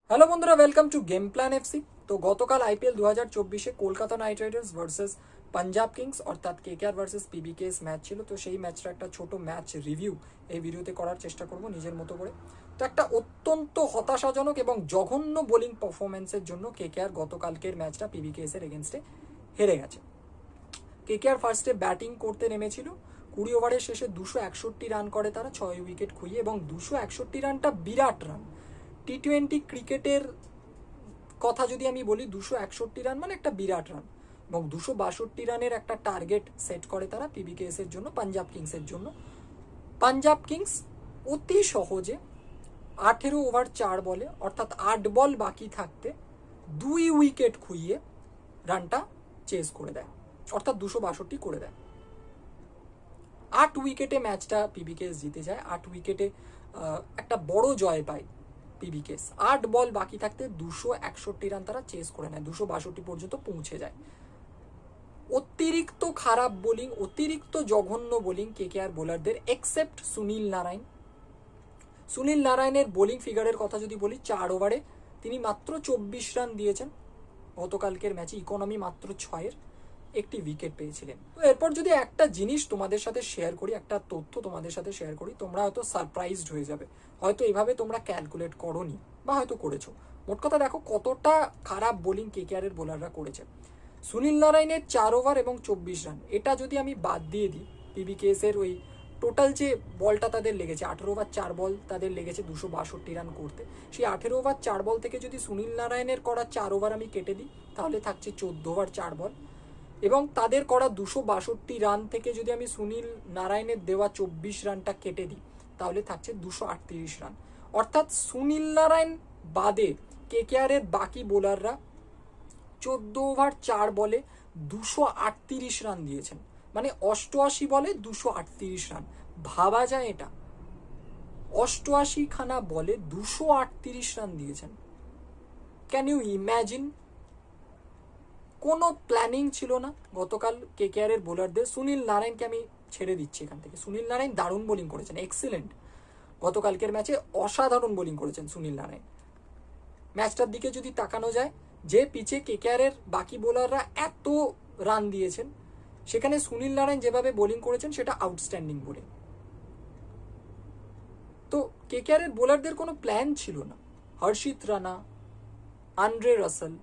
Hello বন্ধুরা, welcome to game plan FC. তো গতকাল আইপিএল 2024-এ Kolkata Knight Riders versus Punjab Kings অর্থাৎ কেকেআর ভার্সেস পিবিকেএস ম্যাচ ছিল। তো সেই ম্যাচটা একটা ছোট ম্যাচ রিভিউ এই ভিডিওতে করার চেষ্টা করব নিজের মতো করে। তো একটা অত্যন্ত হতাশাজনক এবং জঘন্য বোলিং পারফরমেন্সের জন্য কেকেআর গতকালকের ম্যাচটা পিবিকেএস এর এগেনস্টে হেরে গেছে। কেকেআর ফার্স্টে ব্যাটিং করতে নেমেছিল, 20 ওভারের শেষে 261 রান করে তারা 6 উইকেট খুইয়ে, এবং 261 রানটা বিরাট রান। টি-20 ক্রিকেটের কথা যদি আমি বলি, 261 রান মানে একটা বিরাট রান, এবং 262 রানের একটা টার্গেট সেট করে তারা পিবিকেএস এর জন্য, পাঞ্জাব কিংসের জন্য। পাঞ্জাব কিংস অতি সহজে 18 ওভার 4 বলে অর্থাৎ 8 বল বাকি থাকতে 2 উইকেট খুইয়ে রানটা চেস করে দেয়, অর্থাৎ 262 করে দেয়। 8 উইকেটে ম্যাচটা পিবিকেএস জিতে যায়। 8 উইকেটে একটা বড় জয় পায় পিবিকেএস। 8 বল বাকি থাকতে 261 রান তারা চেস করে নেয়, 262 পর্যন্ত পৌঁছে যায়। অতিরিক্ত খারাপ বোলিং, অতিরিক্ত জঘন্য বোলিং কেকেআর বোলারদের, এক্সেপ্ট সুনীল নারায়ণ। সুনীল নারায়ণের বোলিং ফিগারের কথা যদি বলি, 4 ওভারে তিনি মাত্র 24 রান দিয়েছেন। গতকালকের ম্যাচে ইকোনমি মাত্র 6-এর, একটি উইকেট পেয়েছিলেন। তো এরপর যদি একটা জিনিস তোমাদের সাথে শেয়ার করি, একটা তথ্য তোমাদের সাথে শেয়ার করি, তোমরা হয়তো সারপ্রাইজড হয়ে যাবে। হয়তো এইভাবে তোমরা ক্যালকুলেট করোনি বা হয়তো করেছো। মোট কথা দেখো কতটা খারাপ বোলিং কেকেআর এর বোলাররা করেছে। সুনীল নারায়ণের 4 ওভার এবং 24 রান, এটা যদি আমি বাদ দিয়ে দিই, পিবিকেএস এর ওই টোটাল যে বলটা তাদের লেগেছে, 18 ওভার 4 বল তাদের লেগেছে 262 রান করতে, সেই 18 ওভার 4 বল থেকে যদি সুনীল নারায়ণের করা 4 ওভার আমি কেটে দিই, তাহলে থাকছে 14 ওভার 4 বল, এবং তাদের করা 262 রান থেকে যদি আমি সুনীল নারায়ণের দেওয়া 24 রানটা কেটে দিই, তাহলে থাকছে 238 রান। অর্থাৎ সুনীল নারায়ণ বাদে কেকেআর এর বাকি বোলাররা 14 ওভার 4 বলে 238 রান দিয়েছেন, মানে 88 বলে 238 রান। ভাবা যায় এটা, 88 খানা বলে 238 রান দিয়েছেন। Can you imagine? কোনো প্ল্যানিং ছিল না গতকাল কেকেআর এর বোলারদের। সুনীল নারায়ণকে আমি ছেড়ে দিচ্ছি এখান থেকে, সুনীল নারায়ণ দারুণ বোলিং করেছেন, এক্সিলেন্ট। গতকালকের ম্যাচে অসাধারণ বোলিং করেছেন সুনীল নারায়ণ। ম্যাচটার দিকে যদি তাকানো যায়, যে পিচে কেকেআর এর বাকি বোলাররা এত রান দিয়েছেন, সেখানে সুনীল নারায়ণ যেভাবে বোলিং করেছেন সেটা আউটস্ট্যান্ডিং বোলিং। তো কেকেআর এর বোলারদের কোনো প্ল্যান ছিল না। হর্ষিত রানা, আন্দ্রে রাসেল,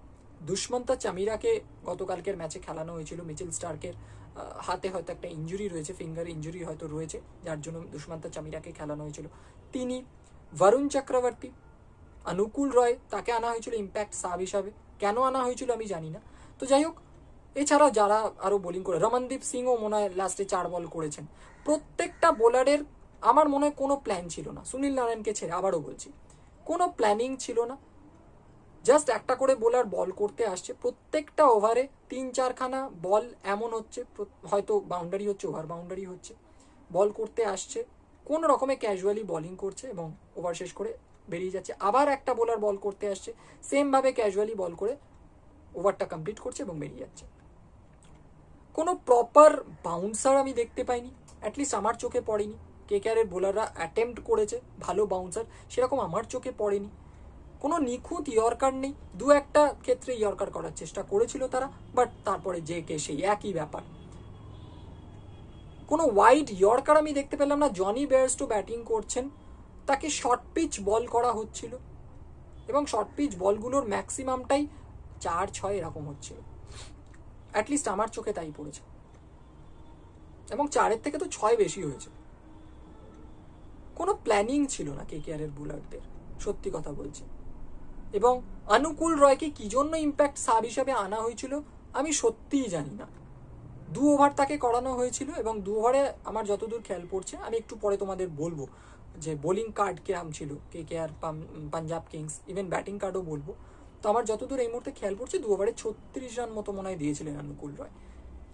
দুষ্মন্ত চামিরাকে গতকালকের ম্যাচে খেলানো হয়েছিল। মিচেল স্টার্কের হাতে হয়তো একটা ইঞ্জুরি রয়েছে, ফিঙ্গার ইঞ্জুরি হয়তো রয়েছে, যার জন্য দুষ্মন্ত চামিরাকে খেলানো হয়েছিল। তিনি, বরুণ চক্রবর্তী, অনুকূল রয়, তাকে আনা হয়েছিল ইম্প্যাক্ট সাব হিসাবে। কেন আনা হয়েছিল আমি জানি না। তো যাই হোক, এছাড়া যারা আরো বোলিং করে, রমনদীপ সিংও মনে হয় লাস্টে 4 বল করেছেন। প্রত্যেকটা বোলারের আমার মনে হয় কোনো প্ল্যান ছিল না, সুনীল নারায়ণকে ছেড়ে। আবারও বলছি, কোনো প্ল্যানিং ছিল না। জাস্ট একটা করে বোলার বল করতে আসছে, প্রত্যেকটা ওভারে 3-4 খানা বল এমন হচ্ছে, হয়তো বাউন্ডারি হচ্ছে, ওভার বাউন্ডারি হচ্ছে, বল করতে আসছে, কোন রকমে ক্যাজুয়ালি বোলিং করছে এবং ওভার শেষ করে বেরিয়ে যাচ্ছে। আবার একটা বোলার বল করতে আসছে, সেম ভাবে ক্যাজুয়ালি বল করে ওভারটা কমপ্লিট করছে এবং বেরিয়ে যাচ্ছে। কোনো প্রপার বাউন্সার আমি দেখতে পাইনি, অ্যাটলিস্ট আমার চোখে পড়েনি। কেকেআর এর বোলাররা অ্যাটেম্প্ট করেছে ভালো বাউন্সার, সেরকম আমার চোখে পড়েনি। কোনো নিখুঁত ইয়র্কার নেই, দু একটা ক্ষেত্রে ইয়র্কার করার চেষ্টা করেছিল তারা, বাট তারপরে যে কে সেই একই ব্যাপার। কোনো ওয়াইড ইয়র্কার আমি দেখতে পেলাম না। জনি বেয়ারস্টো ব্যাটিং করছেন, তাকে শর্ট পিচ বল করা হচ্ছিল, এবং শর্ট পিচ বলগুলোর ম্যাক্সিমামটাই 4-6 এরকম হচ্ছিল, অ্যাটলিস্ট আমার চোখে তাই পড়েছে, এবং 4-এর থেকে তো 6 বেশি হয়েছে। কোনো প্ল্যানিং ছিল না কেকেআর এর বোলারদের, সত্যি কথা বলছি। এবং অনুকূল রয়কে কি জন্য ইম্প্যাক্ট সাব হিসাবে আনা হয়েছিল আমি সত্যিই জানি না। 2 ওভার তাকে করানো হয়েছিল, এবং 2 ওভারে আমার যতদূর খেয়াল পড়ছে, আমি একটু পরে তোমাদের বলবো যে বোলিং কার্ড কিরম ছিল KKR, Punjab Kings, even batting কার্ডও বলবো। তো আমার যতদূর এই মুহূর্তে খেয়াল পড়ছে, 2 ওভারে 36 রান মতো মনে হয় দিয়েছিলেন অনুকূল রয়।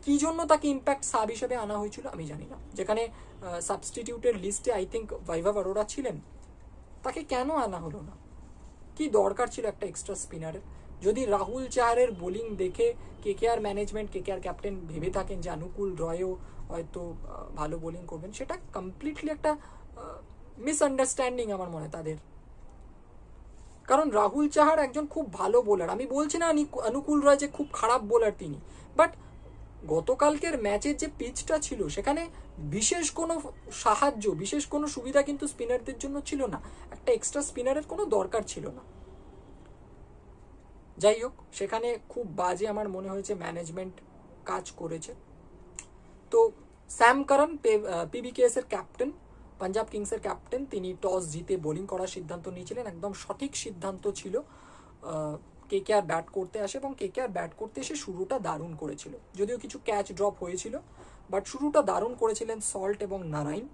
কি জন্য তাকে ইম্প্যাক্ট সাব হিসেবে আনা হয়েছিল আমি জানি না, যেখানে সাবস্টিটিউটের লিস্টে আই থিঙ্ক বৈভব অরোরা ছিলেন। তাকে কেন আনা হলো না? কি দরকার ছিল একটা এক্সট্রা স্পিনারের? যদি রাহুল চাহারের বোলিং দেখে কেকেআর ম্যানেজমেন্ট, কেকেআর ক্যাপ্টেন ভেবে থাকেন যে অনুকূল রয়ও হয়তো ভালো বোলিং করবেন, সেটা কমপ্লিটলি একটা মিসআন্ডারস্ট্যান্ডিং আমার মনে হয় তাদের। কারণ রাহুল চাহার একজন খুব ভালো বোলার, আমি বলছি না অনুকূল রয় যে খুব খারাপ বোলার তিনি, বাট গতকালকের ম্যাচের যে পিচটা ছিল সেখানে বিশেষ কোনো সাহায্য, বিশেষ কোনো সুবিধা কিন্তু স্পিনারদের জন্য ছিল না, একটা এক্সট্রা স্পিনারের কোনো দরকার ছিল না। যাই হোক, সেখানে খুব বাজে আমার মনে হয়েছে ম্যানেজমেন্ট কাজ করেছে। তো স্যাম কারন, পিবিকেএস এর ক্যাপ্টেন, পাঞ্জাব কিংসের ক্যাপ্টেন, তিনি টস জিতে বোলিং করার সিদ্ধান্ত নিয়েছিলেন। একদম সঠিক সিদ্ধান্ত ছিল। কেকেআর ব্যাট করতে আসে এবং কেকেআর ব্যাট করতে এসে শুরুটা দারুণ করেছিল, যদিও কিছু ক্যাচ ড্রপ হয়েছিল, বাট শুরুটা দারুণ করেছিলেন সল্ট এবং নারাইন।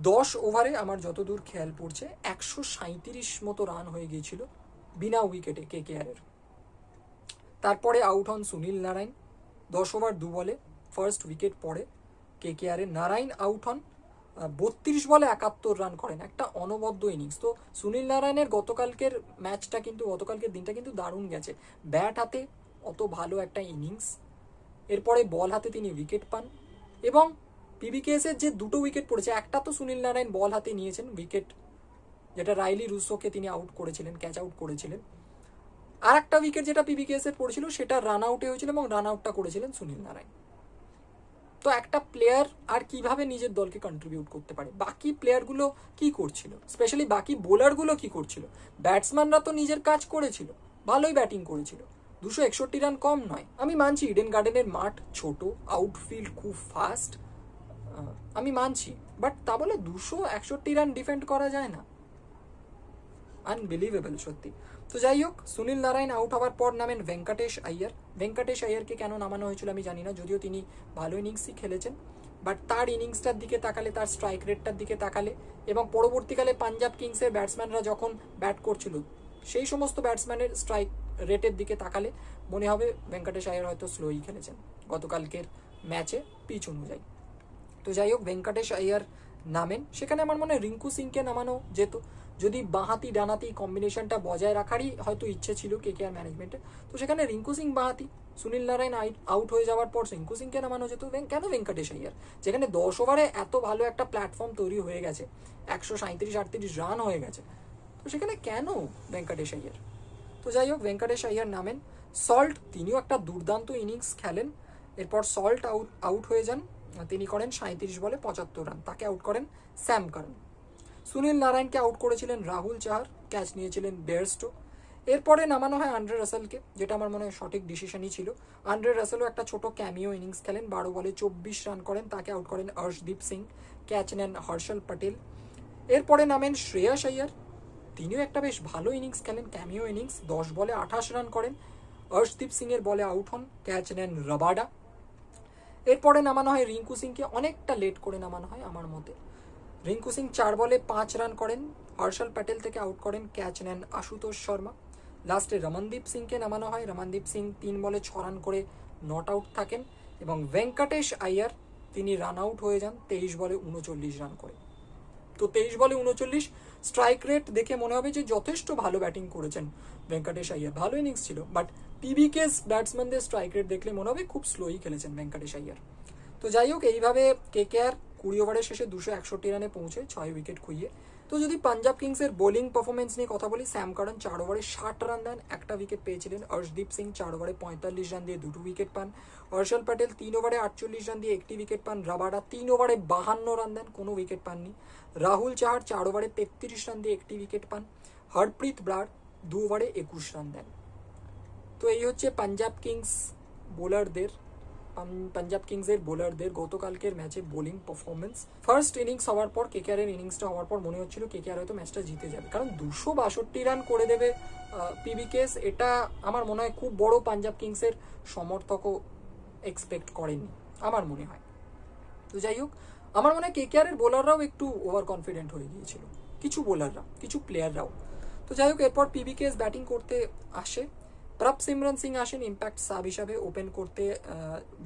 10 ওভারে আমার যতদূর খেয়াল পড়ছে 137 মতো রান হয়ে গিয়েছিল বিনা উইকেটে কেকেআর এর। তারপরে আউট হন সুনীল নারাইন 10 ওভার 2 বলে, ফার্স্ট উইকেট পড়ে কেকেআর এর। নারাইন আউট হন, 32 বলে 71 রান করেন, একটা অনবদ্য ইনিংস। তো সুনীল নারায়ণের গতকালকের ম্যাচটা কিন্তু, গতকালকের দিনটা কিন্তু দারুণ গেছে। ব্যাট হাতে অত ভালো একটা ইনিংস, এরপরে বল হাতে তিনি উইকেট পান, এবং পিবিকেএস এর যে দুটো উইকেট পড়েছে, একটা তো সুনীল নারায়ণ বল হাতে নিয়েছেন উইকেট, যেটা রাইলি রুসোকে তিনি আউট করেছিলেন, ক্যাচ আউট করেছিলেন। আর একটা উইকেট যেটা পিবিকেএস এর পড়েছিল সেটা রান আউটে হয়েছিল এবং রান আউটটা করেছিলেন সুনীল নারায়ণ। তো একটা প্লেয়ার আর কিভাবে নিজের দলকে কন্ট্রিবিউট করতে পারে, বাকি প্লেয়ারগুলো কি করছিল, স্পেশালি বাকি বোলারগুলো কি করছিল? ব্যাটসম্যানরা তো নিজের কাজ করেছিল, ভালোই ব্যাটিং করেছিল, 261 রান কম নয়। আমি মানছি ইডেন গার্ডেনের মাঠ ছোট, আউটফিল্ড খুব ফাস্ট, আমি মানছি, বাট তা বলে 261 রান ডিফেন্ড করা যায় না? আনবিলিভেবল সত্যি। তো যাই হোক, সুনীল নারায়ণ আউট হওয়ার পর নামেন ভেঙ্কটেশ আইয়ার। ভেঙ্কটেশ আইয়ারকে কেন নামানো হয়েছিল আমি জানি না, যদিও তিনি ভালো ইনিংসই খেলেছেন, বাট তার ইনিংসটার দিকে তাকালে, তার স্ট্রাইক রেটটার দিকে তাকালে, এবং পরবর্তীকালে পাঞ্জাব কিংসের ব্যাটসম্যানরা যখন ব্যাট করছিল সেই সমস্ত ব্যাটসম্যানের স্ট্রাইক রেটের দিকে তাকালে মনে হবে ভেঙ্কটেশ আইয়ার হয়তো স্লোই খেলেছেন গতকালকের ম্যাচে পিচ অনুযায়ী। তো যাই হোক, ভেঙ্কটেশ আইয়ার নামেন। সেখানে আমার মনে হয় রিঙ্কু সিংকে নামানো যেত, যদি বাঁহাতি ডানাতি কম্বিনেশনটা বজায় রাখারই হয়তো ইচ্ছে ছিল কেকেআর ম্যানেজমেন্টে। তো সেখানে রিঙ্কু সিং বাঁহাতি, সুনীল নারায়ণ আউট হয়ে যাওয়ার পর রিঙ্কু সিংকে নামানো যেত, কেন ভেঙ্কটেশ আইয়ার? যেখানে 10 ওভারে এত ভালো একটা প্ল্যাটফর্ম তৈরি হয়ে গেছে, 137-38 রান হয়ে গেছে, তো সেখানে কেন ভেঙ্কটেশ আইয়ার? তো যাই হোক, ভেঙ্কটেশ আইয়ার নামেন। সল্ট, তিনিও একটা দুর্দান্ত ইনিংস খেলেন। এরপর সল্ট আউট হয়ে যান, তিনি করেন 37 বলে 75 রান, তাকে আউট করেন স্যাম কারন। সুনীল নারায়ণকে আউট করেছিলেন রাহুল চাহার, ক্যাচ নিয়েছিলেন বেয়ারস্টো। এরপরে নামানো হয় আন্দ্রে রাসেলকে, যেটা আমার মনে হয় সঠিক ডিসিশনই ছিল। আন্দ্রে রাসেলও একটা ছোট ক্যামিও ইনিংস খেলেন, 12 বলে 24 রান করেন, তাকে আউট করেন অর্শদীপ সিং, ক্যাচ নেন হর্ষল পটেল। এরপরে নামেন শ্রেয়াস আইয়ার, তিনিও একটা বেশ ভালো ইনিংস খেলেন, ক্যামিও ইনিংস, 10 বলে 28 রান করেন, অর্শদীপ সিং এর বলে আউট হন, ক্যাচ নেন রাবাডা। এরপরে নামানো হয় রিঙ্কু সিংকে, অনেকটা লেট করে নামানো হয় আমার মতে। রিঙ্কু সিং 4 বলে 5 রান করেন, হর্ষল প্যাটেল থেকে আউট করেন, ক্যাচ নেন আশুতোষ শর্মা। লাস্টে রমনদীপ সিংকে নামানো হয়, রমনদীপ সিং 3 বলে 6 রান করে নট আউট থাকেন, এবং ভেঙ্কটেশ আইয়ার তিনি রান আউট হয়ে যান 23 বলে 39 রান করে। তো 23 বলে 39 স্ট্রাইক রেট দেখে মনে হবে যে যথেষ্ট ভালো ব্যাটিং করেছেন ভেঙ্কটেশ আইয়ার, ভালো ইনিংস ছিল, বাট পিবিকেএস ব্যাটসম্যানদের স্ট্রাইক রেট দেখলে মনে হবে খুব স্লোই খেলেছেন ভেঙ্কটেশ আইয়ার। তো যাই হোক, এইভাবে কেকেআর 20 ওভারের শেষে 261 রানে পৌঁছে 6 উইকেট খুইয়ে। তো যদি পাঞ্জাব কিংসের বোলিং পারফরমেন্স নিয়ে কথা বলি, স্যাম কারন 4 ওভারে 60 রান দেন, একটা উইকেট পেয়েছিলেন। অর্শদীপ সিং 4 ওভারে 45 রান দিয়ে 2 উইকেট পান। হর্ষল প্যাটেল 3 ওভারে 48 রান দিয়ে 1 উইকেট পান। রাবাডা 3 ওভারে 52 রান দেন, কোনো উইকেট পাননি। রাহুল চাহার 4 ওভারে 33 রান দিয়ে 1 উইকেট পান। হরপ্রীত ব্রার 2 ওভারে 21 রান দেন। তো এই হচ্ছে পাঞ্জাব কিংসের বোলারদের গতকালকের ম্যাচে বোলিং পারফরমেন্স। ফার্স্ট ইনিংস হওয়ার পর, কেকেআর এর ইনিংসটা হওয়ার পর মনে হচ্ছিল কেকেআর হয়তো ম্যাচটা জিতে যাবে, কারণ 262 রান করে দেবে পিবিকেএস, এটা আমার মনে হয় খুব বড় পাঞ্জাব কিংসের সমর্থকও এক্সপেক্ট করেনি আমার মনে হয়। তো যাই হোক, আমার মনে হয় কেকেআর এর বোলাররাও একটু ওভার কনফিডেন্ট হয়ে গিয়েছিল, কিছু বোলাররা, কিছু প্লেয়াররাও। তো যাই হোক, এরপর পিবিকেএস ব্যাটিং করতে আসে। প্রভসিমরন সিং আসেন ইম্প্যাক্ট সাব হিসাবে ওপেন করতে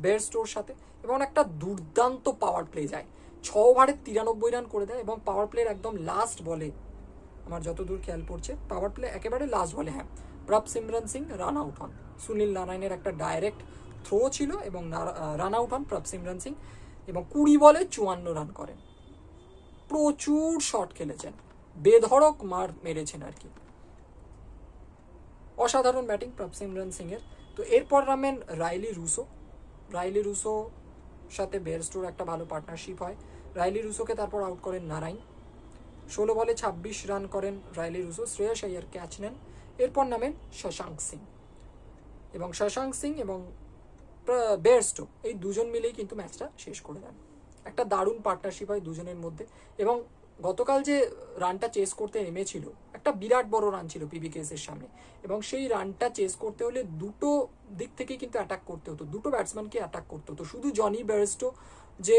বেয়ারস্টোর সাথে, এবং একটা দুর্দান্ত পাওয়ার প্লে যায়, 6 ওভারে 93 রান করে দেয়, এবং পাওয়ার প্লের একদম লাস্ট বলে, আমার যতদূর খেয়াল পড়ছে পাওয়ার প্লে একেবারে লাস্ট বলে, হ্যাঁ, প্রভসিমরন সিং রান আউট হন। সুনীল নারায়ণের একটা ডাইরেক্ট থ্রো ছিল এবং রান আউট হন প্রভসিমরন সিং, এবং 20 বলে 54 রান করেন। প্রচুর শট খেলেছেন, বেধড়ক মার মেরেছেন আর কি। অসাধারণ ব্যাটিং প্রভসিমরন সিং এর। তো এরপর নামেন রাইলি রুসো সাথে বেয়ারস্টোর একটা ভালো পার্টনারশিপ হয়। রাইলি রুসোকে তারপর আউট করেন নারাইন। 16 বলে 26 রান করেন Rilee Rossouw. Shreyas Iyer catch নেন। এরপর নামেন শশাঙ্ক সিং এবং বেয়ারস্টো, এই দুজন মিলেই কিন্তু ম্যাচটা শেষ করে দেন। একটা দারুণ পার্টনারশিপ হয় দুজনের মধ্যে। এবং গতকাল যে রানটা চেস করতে নেমেছিল, একটা বিরাট বড় রান ছিল পিবিকেএস এর সামনে, এবং সেই রানটা চেস করতে হলে দুটো দিক থেকে কিন্তু অ্যাটাক করতে হতো, দুটো ব্যাটসম্যানকে অ্যাটাক করতে হতো। শুধু জনি বেয়ারস্টো যে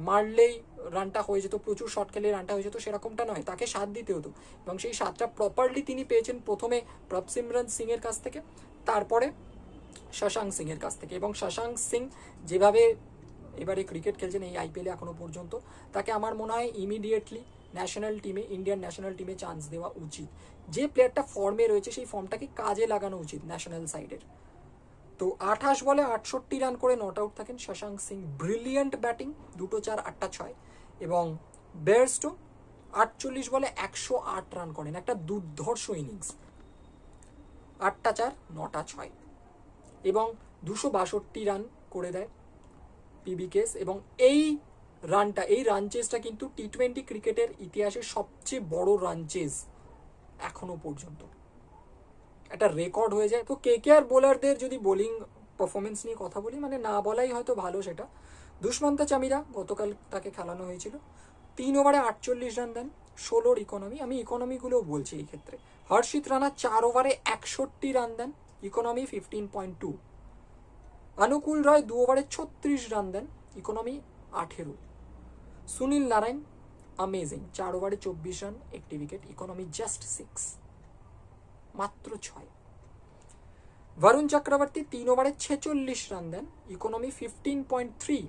মারলেই রানটা হয়ে যেত, প্রচুর শট খেলে রানটা হয়ে যেত, সেরকমটা নয়, তাকে সাথ দিতে হতো। এবং সেই সাথটা প্রপারলি তিনি পেয়েছেন প্রথমে প্রভসিমরন সিং এর কাছ থেকে, তারপরে শশাঙ্ক সিং এর কাছ থেকে। এবং শশাঙ্ক সিং যেভাবে এবারে ক্রিকেট খেলছেন এই আইপিএলে এখনো পর্যন্ত, তাকে আমার মনে হয় ইমিডিয়েটলি ইন্ডিয়ান ন্যাশনাল টিমে চান্স দেওয়া উচিত। যে প্লেয়ারটা ফর্মে রয়েছে সেই ফর্মটাকে কাজে লাগানো উচিত ন্যাশনাল সাইডের। তো 28 বলে 68 রান করে নট আউট থাকেন শশাঙ্ক সিং। Brilliant batting, 2 4 8 6। এবং বেয়ারস্টো 48 বলে 108 রান করেন, একটা দুর্ধর্ষ ইনিংস, 8 4 9 6। এবং 262 রান করে দেয় পিবিকেএস। এবং এই রান চেজটা কিন্তু টি20 ক্রিকেটের ইতিহাসের সবচেয়ে বড় রান চেজ এখনো পর্যন্ত, একটা রেকর্ড হয়ে যায়। তো কেকেআর বোলারদের যদি বোলিং পারফরমেন্স নিয়ে কথা বলি, মানে না বলাই হয়তো ভালো সেটা। দুষ্মন্ত চামিরা গতকাল তাকে খেলানো হয়েছিল, 3 ওভারে 48 রান দেন, 16 ইকোনমি। আমি ইকোনমিগুলোও বলছি এই ক্ষেত্রে। হর্ষিত রানা 4 ওভারে 61 রান দেন, ইকোনমি 15.2। অনুকূল রায় 2 ওভারে 36 রান দেন, ইকোনমি 18। সুনীল নারায়ণ अमेजिंग, 4 ওভারে 24 রান, একটি উইকেট, ইকোনমি জাস্ট 6, মাত্র 6। বরুণ চক্রবর্তী 3 ওভারে 46 রান দেন, ইকোনমি 15.3।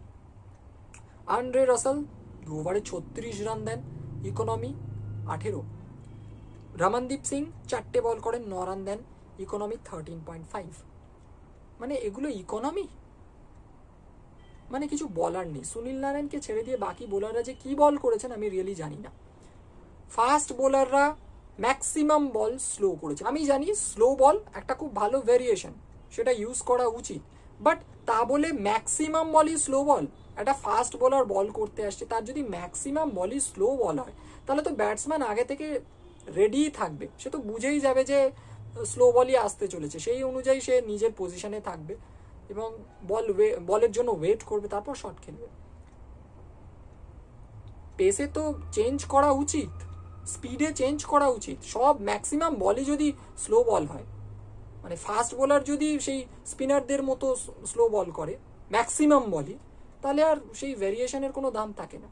আন্দ্রে রাসেল 2 ওভারে 36 রান দেন, ইকোনমি 18। রমনদীপ সিং 4টে বল করেন, 9 রান দেন, ইকোনমি 13.5। মানে এগুলো ইকোনমি, মানে কিছু বলার নেই। সুনীল নারায়ণকে ছেড়ে দিয়ে বাকি বোলাররা যে কি বল করেছেন আমি রিয়েলি জানি না। ফাস্ট বোলাররা ম্যাক্সিমাম বল স্লো করেছে। আমি জানি স্লো বল একটা খুব ভালো ভেরিয়েশন, সেটা ইউজ করা উচিত, বাট তা বলে ম্যাক্সিমাম বলই স্লো বল। একটা ফাস্ট বোলার বল করতে আসছে, তার যদি ম্যাক্সিমাম বলই স্লো বল হয়, তাহলে তো ব্যাটসম্যান আগে থেকে রেডিই থাকবে, সে তো বুঝেই যাবে যে স্লো বলই আসতে চলেছে, সেই অনুযায়ী সে নিজের পজিশনে থাকবে এবং বলের জন্য ওয়েট করবে, তারপর শট খেলবে। পেসে তো চেঞ্জ করা উচিত, স্পিডে চেঞ্জ করা উচিত। সব ম্যাক্সিমাম বলই যদি স্লো বল হয়, মানে ফাস্ট বোলার যদি সেই স্পিনারদের মতো স্লো বল করে ম্যাক্সিমাম বলই, তাহলে আর সেই ভ্যারিয়েশনের কোনো দাম থাকে না।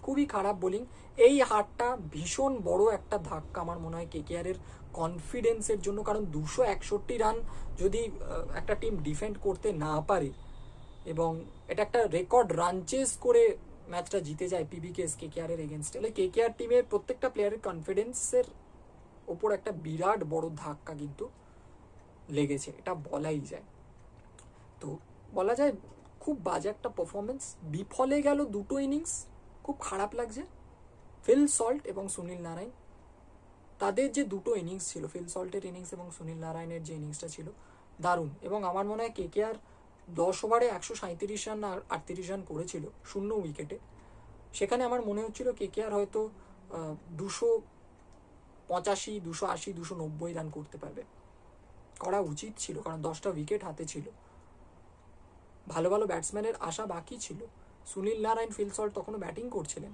খুবই খারাপ বোলিং। এই হারটা ভীষণ বড় একটা ধাক্কা আমার মনে হয় কেকেআর এর কনফিডেন্সের জন্য, কারণ 261 রান যদি একটা টিম ডিফেন্ড করতে না পারে, এবং এটা একটা রেকর্ড রান চেস করে ম্যাচটা জিতে যায় পিবিকেএস কেকেআর এর এগেনস্টে, তাহলে কেকেআর টিমের প্রত্যেকটা প্লেয়ারের কনফিডেন্সের ওপর একটা বিরাট বড় ধাক্কা কিন্তু লেগেছে, এটা বলাই যায়। তো বলা যায় খুব বাজে একটা পারফরমেন্স, বিফলে গেল দুটো ইনিংস, খুব খারাপ লাগছে। ফিল সল্ট এবং সুনীল নারায়ণ, তাদের যে দুটো ইনিংস ছিল, ফিল সল্টের ইনিংস এবং সুনীল নারায়ণের যে ইনিংসটা ছিল, দারুণ। এবং আমার মনে হয় কেকেআর 10 ওভারে 137 রান আর 38 রান করেছিল 0 উইকেটে। সেখানে আমার মনে হচ্ছিল কেকেআর হয়তো 285, 280, 290 রান করতে পারবে, করা উচিত ছিল, কারণ 10টা উইকেট হাতে ছিল, ভালো ভালো ব্যাটসম্যানের আশা বাকি ছিল। সুনীল নারায়ণ, ফিল সল্ট তখনও ব্যাটিং করছিলেন।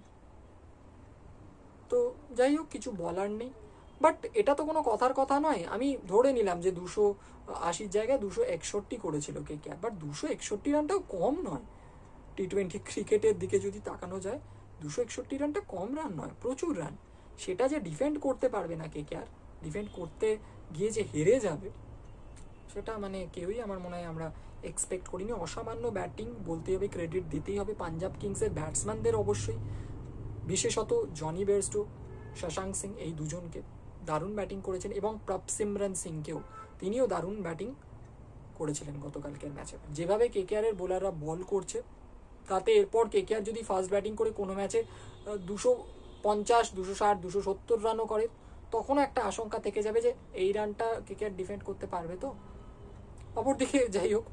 তো যাই হোক, কিছু বলার নেই। বাট এটা তো কোনো কথার কথা নয়, আমি ধরে নিলাম যে 280 জায়গায় 261 করেছিল কেকেআর, বাট 261 রানটাও কম নয়। টি20 ক্রিকেটের দিকে যদি তাকানো যায়, 261 রানটা কম রান নয়, প্রচুর রান। সেটা যে ডিফেন্ড করতে পারবে না কেকেআর, ডিফেন্ড করতে গিয়ে যে হেরে যাবে, সেটা মানে কেউই আমার মনে হয় আমরা এক্সপেক্ট করিনি। অসামান্য ব্যাটিং বলতে হবে, ক্রেডিট দিতেই হবে পাঞ্জাব কিংসের ব্যাটসম্যানদের অবশ্যই, বিশেষত জনি বেয়ারস্টো, শশাঙ্ক সিং, এই দুজনকে দারুণ ব্যাটিং করেছেন। এবং প্রভসিমরন সিংকেও, তিনিও দারুণ ব্যাটিং করেছিলেন গতকালকের ম্যাচে। যেভাবে কেকেআর এর বোলাররা বল করছে, তাতে এরপর কেকেআর যদি ফাস্ট ব্যাটিং করে কোনো ম্যাচে 50, 260, 270 রানও করে, তখনও একটা আশঙ্কা থেকে যাবে যে এই রানটা কেকেআর ডিফেন্ড করতে পারবে তো। অপরদিকে যাই হোক,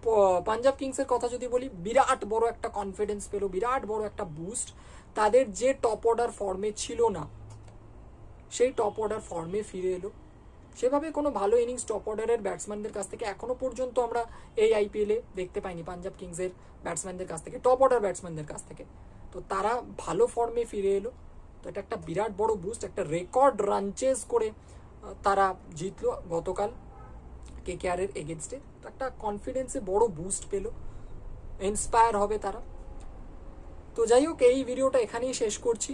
পাঞ্জাব কিংসের কথা যদি বলি, বিরাট বড় একটা কনফিডেন্স পেলো, বিরাট বড় একটা বুস্ট। তাদের যে টপ অর্ডার ফর্মে ছিল না, সেই টপ অর্ডার ফর্মে ফিরে এলো। সেভাবে কোনো ভালো ইনিংস টপ অর্ডারের ব্যাটসম্যানদের কাছ থেকে এখনো পর্যন্ত আমরা এই আইপিএলে দেখতে পাইনি, পাঞ্জাব কিংসের ব্যাটসম্যানদের কাছ থেকে, টপ অর্ডার ব্যাটসম্যানদের কাছ থেকে। তো তারা ভালো ফর্মে ফিরে এলো। তো এটা একটা বিরাট বড় বুস্ট, একটা রেকর্ড রান চেজ করে তারা জিতলো গতকাল কেকেআর এর এগেনস্টে। একটা কনফিডেন্সে বড় বুস্ট পেল, ইন্সপায়ার হবে তারা। তো যাই হোক, এই ভিডিওটা এখানেই শেষ করছি।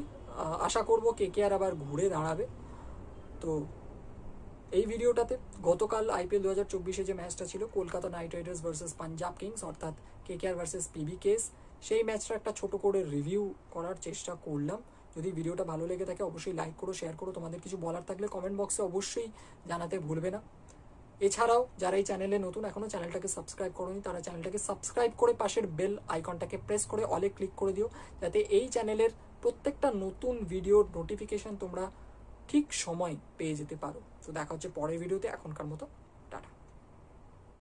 আশা করব কেকেআর আবার ঘুরে দাঁড়াবে। তো এই ভিডিওটাতে গতকাল আইপিএল 2024-এ যে ম্যাচটা ছিল, Kolkata Knight Riders versus Punjab Kings, অর্থাৎ কেকেআর ভার্সেস পিবিকেএস, সেই ম্যাচটা একটা ছোট করে রিভিউ করার চেষ্টা করলাম। যদি ভিডিওটা ভালো লেগে থাকে অবশ্যই লাইক করো, শেয়ার করো। তোমাদের কিছু বলার থাকলে কমেন্ট বক্সে অবশ্যই জানাতে ভুলবে না। এছাড়াও যারা এই চ্যানেলে নতুন, এখনো চ্যানেলটাকে সাবস্ক্রাইব করোনি, তারা চ্যানেলটাকে সাবস্ক্রাইব করে পাশের বেল আইকনটাকে প্রেস করে অলে ক্লিক করে দিও, যাতে এই চ্যানেলের প্রত্যেকটা নতুন ভিডিওর নোটিফিকেশন তোমরা ঠিক সময় পেয়ে যেতে পারো। তো দেখা হচ্ছে পরের ভিডিওতে। এখনকার মতো